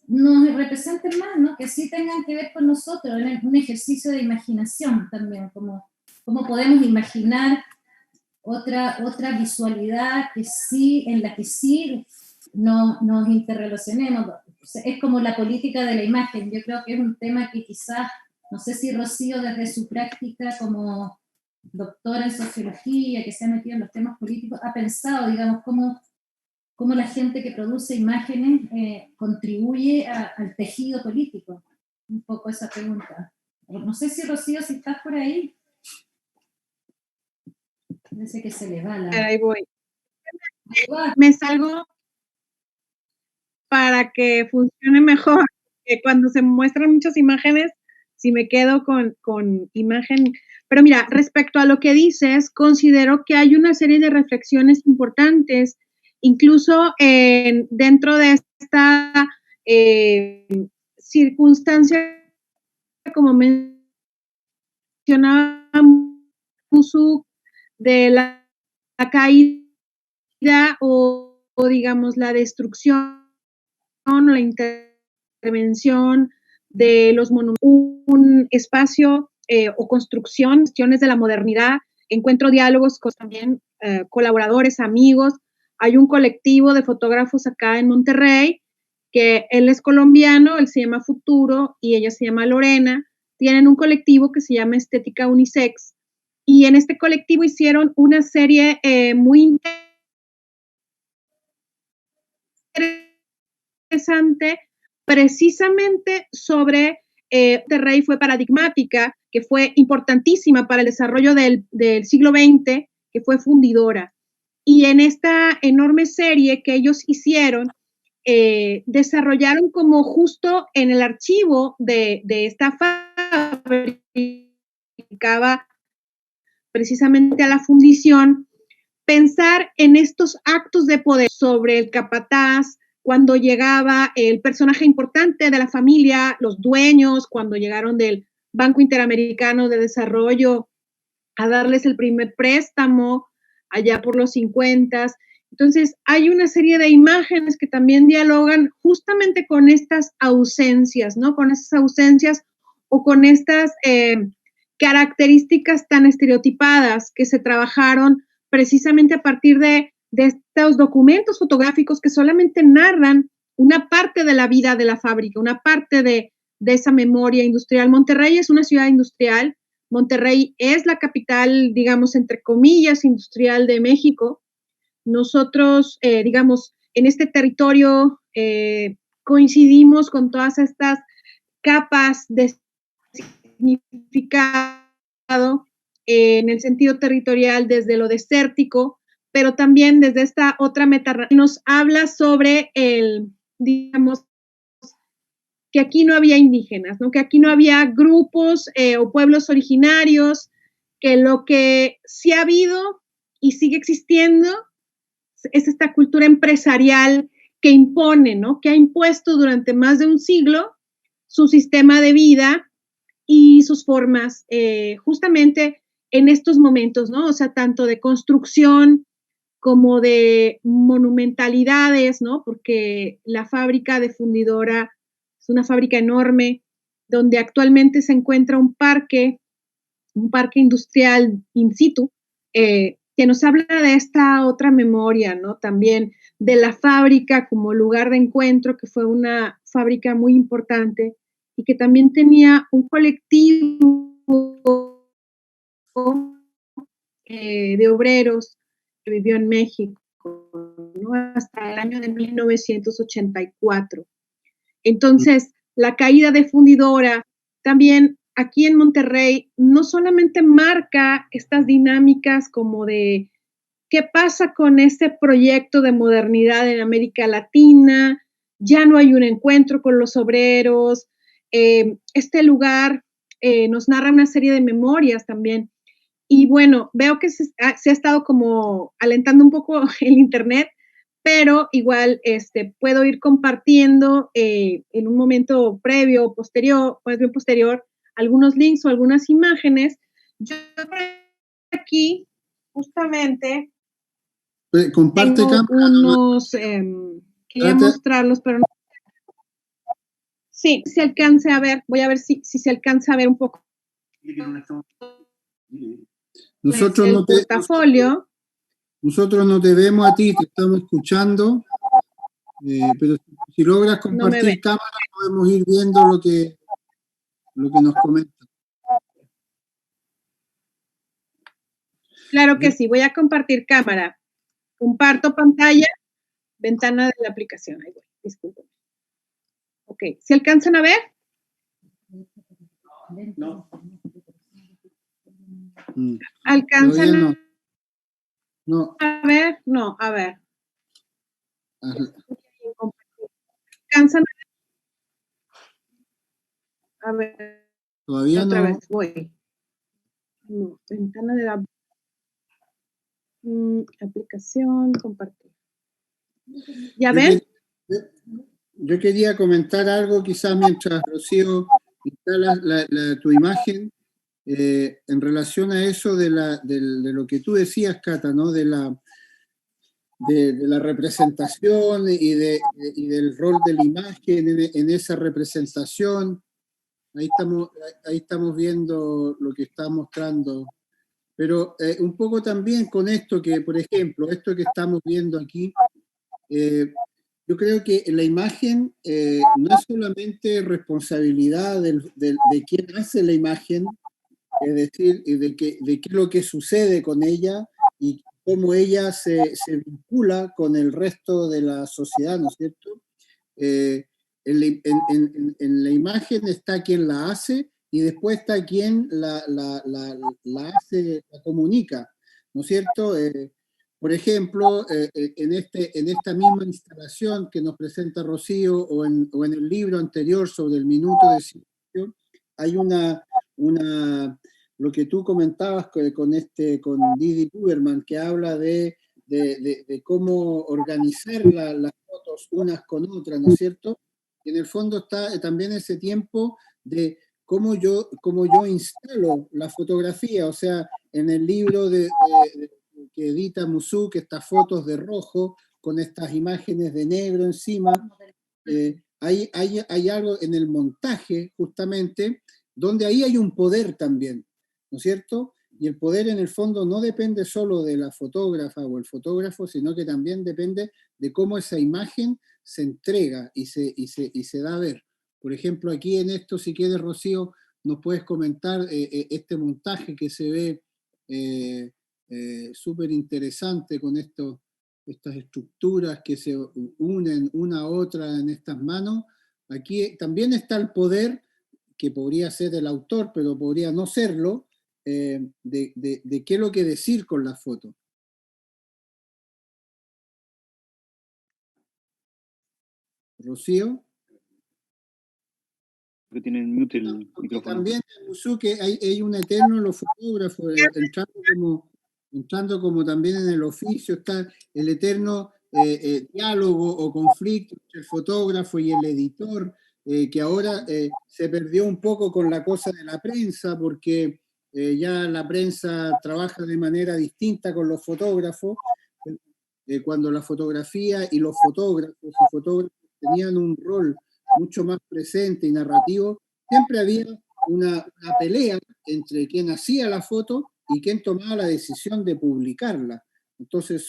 nos representen más, ¿no? Que sí tengan que ver con nosotros, en un ejercicio de imaginación también, como cómo podemos imaginar otra visualidad que sí, en la que sí nos interrelacionemos. O sea, es como la política de la imagen. Yo creo que es un tema que quizás, no sé si Rocío desde su práctica como doctora en sociología, que se ha metido en los temas políticos, ha pensado, digamos, cómo la gente que produce imágenes contribuye al tejido político. Un poco esa pregunta. No sé si Rocío, si estás por ahí. Parece que se le va la... Ahí voy. Ahí va. Me salgo para que funcione mejor. Cuando se muestran muchas imágenes, si me quedo con imagen. Pero mira, respecto a lo que dices, considero que hay una serie de reflexiones importantes, incluso dentro de esta circunstancia, como mencionaba Musu, de la caída o digamos la destrucción, la intervención de los monumentos, un espacio o construcción, cuestiones de la modernidad, encuentro diálogos con también colaboradores, amigos. Hay un colectivo de fotógrafos acá en Monterrey, que él es colombiano, él se llama Futuro y ella se llama Lorena. Tienen un colectivo que se llama Estética Unisex, y en este colectivo hicieron una serie muy interesante precisamente sobre Monterrey. Fue paradigmática, que fue importantísima para el desarrollo del siglo XX, que fue fundidora. Y en esta enorme serie que ellos hicieron, desarrollaron como justo en el archivo de esta fábrica, precisamente a la fundición, pensar en estos actos de poder sobre el capataz, cuando llegaba el personaje importante de la familia, los dueños, cuando llegaron del Banco Interamericano de Desarrollo a darles el primer préstamo allá por los 50. Entonces, hay una serie de imágenes que también dialogan justamente con estas ausencias, ¿no? Con esas ausencias o con estas características tan estereotipadas que se trabajaron precisamente a partir de estos documentos fotográficos que solamente narran una parte de la vida de la fábrica, una parte de esa memoria industrial. Monterrey es una ciudad industrial. Monterrey es la capital, digamos, entre comillas, industrial de México. Nosotros, digamos, en este territorio coincidimos con todas estas capas de significado en el sentido territorial, desde lo desértico, pero también desde esta otra metarráquea. Nos habla sobre digamos, que aquí no había indígenas, ¿no? Que aquí no había grupos o pueblos originarios, que lo que sí ha habido y sigue existiendo es esta cultura empresarial que impone, ¿no? Que ha impuesto durante más de un siglo su sistema de vida y sus formas, justamente en estos momentos, ¿no? O sea, tanto de construcción como de monumentalidades, ¿no? Porque la fábrica de fundidora es una fábrica enorme, donde actualmente se encuentra un parque industrial in situ, que nos habla de esta otra memoria, ¿no? También de la fábrica como lugar de encuentro, que fue una fábrica muy importante y que también tenía un colectivo de obreros que vivió en México, ¿no? Hasta el año de 1984. Entonces, la caída de fundidora también aquí en Monterrey no solamente marca estas dinámicas como de qué pasa con este proyecto de modernidad en América Latina, ya no hay un encuentro con los obreros, este lugar nos narra una serie de memorias también. Y bueno, veo que se ha estado como alentando un poco el internet, pero igual puedo ir compartiendo en un momento previo o posterior, pues bien posterior, algunos links o algunas imágenes. Yo aquí justamente comparte tengo cámara, unos, quería mostrarlos, pero no. Sí, se alcance a ver, voy a ver si se alcanza a ver un poco. Nosotros, el portafolio. Nosotros no te vemos a ti, te estamos escuchando, pero si logras compartir cámara podemos ir viendo lo que nos comentas. Claro que sí, voy a compartir cámara. Comparto pantalla, ventana de la aplicación. Ahí voy, disculpen. Ok, ¿se alcanzan a ver? No. ¿Alcanzan Todavía no. No. a ver? No, a ver. Ajá. ¿Alcanzan a ver? Todavía Otra no. vez, voy. No, ventana de la aplicación, compartir. ¿Ya Yo ven? Yo quería comentar algo, quizás mientras Rocío instala tu imagen, en relación a eso de lo que tú decías, Cata, ¿no? De la representación y del rol de la imagen en esa representación. Ahí estamos viendo lo que está mostrando. Pero un poco también con esto que, por ejemplo, esto que estamos viendo aquí, yo creo que la imagen no es solamente responsabilidad de quien hace la imagen, es decir, de qué es lo que sucede con ella y cómo ella se vincula con el resto de la sociedad, ¿no es cierto? En la imagen está quien la hace y después está quien la hace, la comunica, ¿no es cierto? Por ejemplo, en esta misma instalación que nos presenta Rocío o en el libro anterior sobre el minuto de silencio, hay lo que tú comentabas con Didi Huberman, que habla de cómo organizar las fotos unas con otras, ¿no es cierto? Y en el fondo está también ese tiempo de cómo yo instalo la fotografía, o sea, en el libro que edita Musuq, estas fotos de rojo con estas imágenes de negro encima, hay algo en el montaje, justamente, donde ahí hay un poder también, ¿no es cierto? Y el poder en el fondo no depende solo de la fotógrafa o el fotógrafo, sino que también depende de cómo esa imagen se entrega y se da a ver. Por ejemplo, aquí en esto, si quieres, Rocío, nos puedes comentar este montaje que se ve súper interesante con estas estructuras que se unen una a otra en estas manos. Aquí también está el poder, que podría ser del autor, pero podría no serlo, de qué es lo que decir con la foto. Rocío. Que tienen mute el Porque micrófono. también en Musuq hay un eterno en los fotógrafos, entrando como también en el oficio, está el eterno diálogo o conflicto entre el fotógrafo y el editor, que ahora se perdió un poco con la cosa de la prensa, porque ya la prensa trabaja de manera distinta con los fotógrafos, cuando la fotografía y los fotógrafos tenían un rol mucho más presente y narrativo, siempre había una pelea entre quien hacía la foto y quien tomaba la decisión de publicarla. Entonces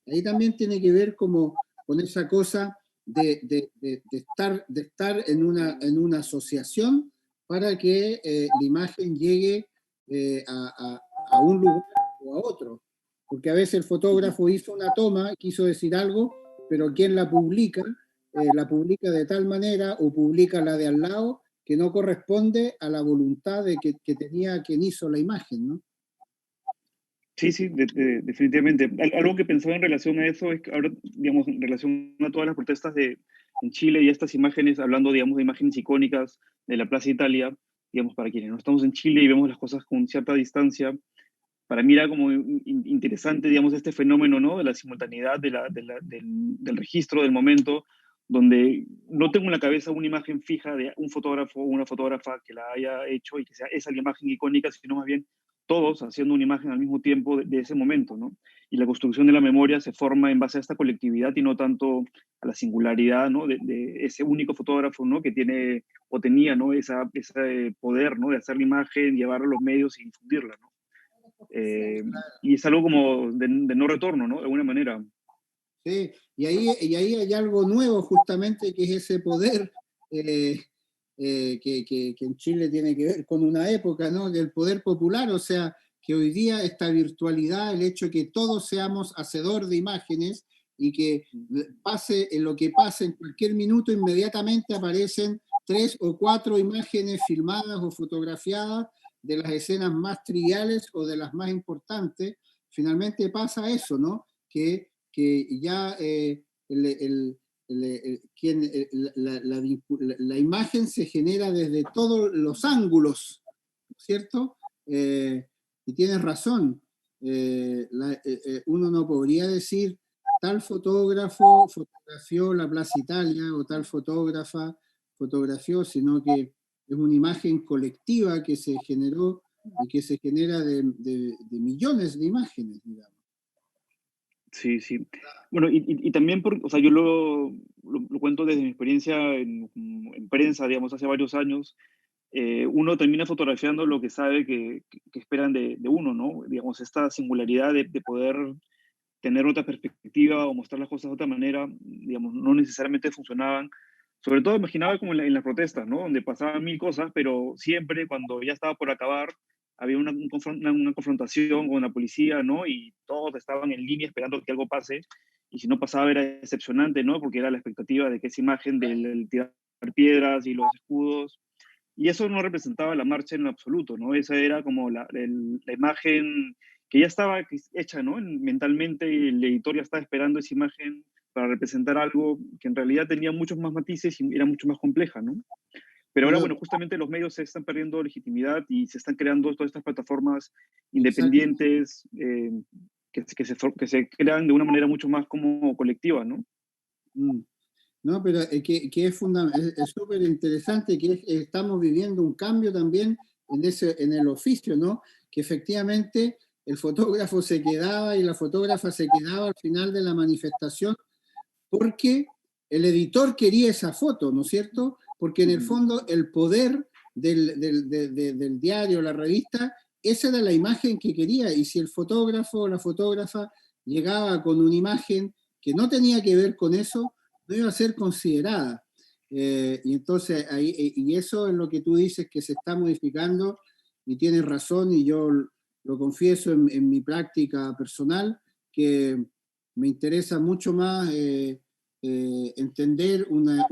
ahí también tiene que ver como con esa cosa de estar en una asociación para que la imagen llegue a un lugar o a otro. Porque a veces el fotógrafo hizo una toma, quiso decir algo, pero quien la publica de tal manera o publica la de al lado que no corresponde a la voluntad que tenía quien hizo la imagen, ¿no? Sí, sí, definitivamente. Algo que pensaba en relación a eso es que ahora, digamos, en relación a todas las protestas en Chile y estas imágenes, hablando, digamos, de imágenes icónicas de la Plaza Italia, digamos, para quienes no estamos en Chile y vemos las cosas con cierta distancia, para mí era como interesante, digamos, este fenómeno, ¿no? De la simultaneidad, del registro del momento, donde no tengo en la cabeza una imagen fija de un fotógrafo o una fotógrafa que la haya hecho y que sea esa la imagen icónica, sino más bien todos haciendo una imagen al mismo tiempo de ese momento, ¿no? Y la construcción de la memoria se forma en base a esta colectividad y no tanto a la singularidad, ¿no? De ese único fotógrafo, ¿no? Que tiene o tenía, ¿no? Ese poder, ¿no? De hacer la imagen, llevarla a los medios y difundirla, ¿no? Y es algo como de no retorno, ¿no? De alguna manera. Sí, y ahí hay algo nuevo justamente, que es ese poder que en Chile tiene que ver con una época, ¿no? Del poder popular, o sea, que hoy día esta virtualidad, el hecho que todos seamos hacedor de imágenes y que pase en lo que pase en cualquier minuto, inmediatamente aparecen 3 o 4 imágenes filmadas o fotografiadas de las escenas más triviales o de las más importantes, finalmente pasa eso, ¿no? Que ya la imagen se genera desde todos los ángulos, ¿cierto? Y tienes razón, uno no podría decir tal fotógrafo fotografió la Plaza Italia o tal fotógrafa fotografió, sino que es una imagen colectiva que se generó y que se genera de millones de imágenes, digamos. Sí, sí. Bueno, y también, o sea, yo lo cuento desde mi experiencia en prensa, digamos, hace varios años. Uno termina fotografiando lo que sabe que esperan de uno, ¿no? Digamos, esta singularidad de poder tener otra perspectiva o mostrar las cosas de otra manera, digamos, no necesariamente funcionaban. Sobre todo imaginaba como en las protestas, ¿no? Donde pasaban mil cosas, pero siempre cuando ya estaba por acabar, había una confrontación con la policía, ¿no? Y todos estaban en línea esperando que algo pase, y si no pasaba era decepcionante, ¿no? Porque era la expectativa de que esa imagen del tirar piedras y los escudos, y eso no representaba la marcha en lo absoluto, ¿no? Esa era como la imagen que ya estaba hecha, ¿no? Mentalmente el editor ya estaba esperando esa imagen para representar algo que en realidad tenía muchos más matices y era mucho más compleja, ¿no? Pero ahora, bueno, justamente los medios se están perdiendo legitimidad y se están creando todas estas plataformas independientes que se crean de una manera mucho más como colectiva, ¿no? No, pero que es súper interesante que estamos viviendo un cambio también en el oficio, ¿no? Que efectivamente el fotógrafo se quedaba y la fotógrafa se quedaba al final de la manifestación porque el editor quería esa foto, ¿no es cierto? Porque en el fondo el poder del diario, la revista, esa era la imagen que quería, y si el fotógrafo o la fotógrafa llegaba con una imagen que no tenía que ver con eso, no iba a ser considerada. Y entonces, y eso es lo que tú dices que se está modificando, y tienes razón, y yo lo confieso en mi práctica personal, que me interesa mucho más entender una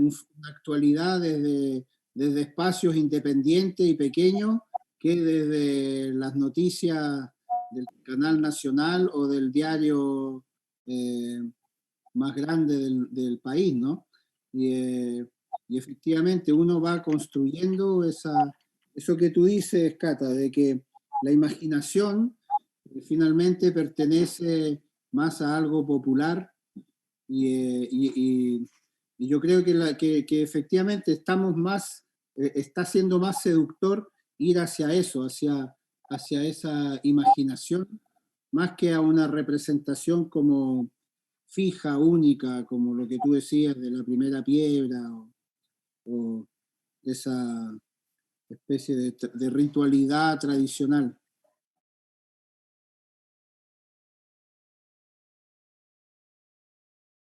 actualidad desde espacios independientes y pequeños que desde las noticias del canal nacional o del diario más grande del país, ¿no? Y efectivamente uno va construyendo eso que tú dices, Cata, de que la imaginación finalmente pertenece más a algo popular, y yo creo que efectivamente está siendo más seductor ir hacia eso, hacia esa imaginación, más que a una representación como fija, única, como lo que tú decías de la primera piedra o esa especie de ritualidad tradicional.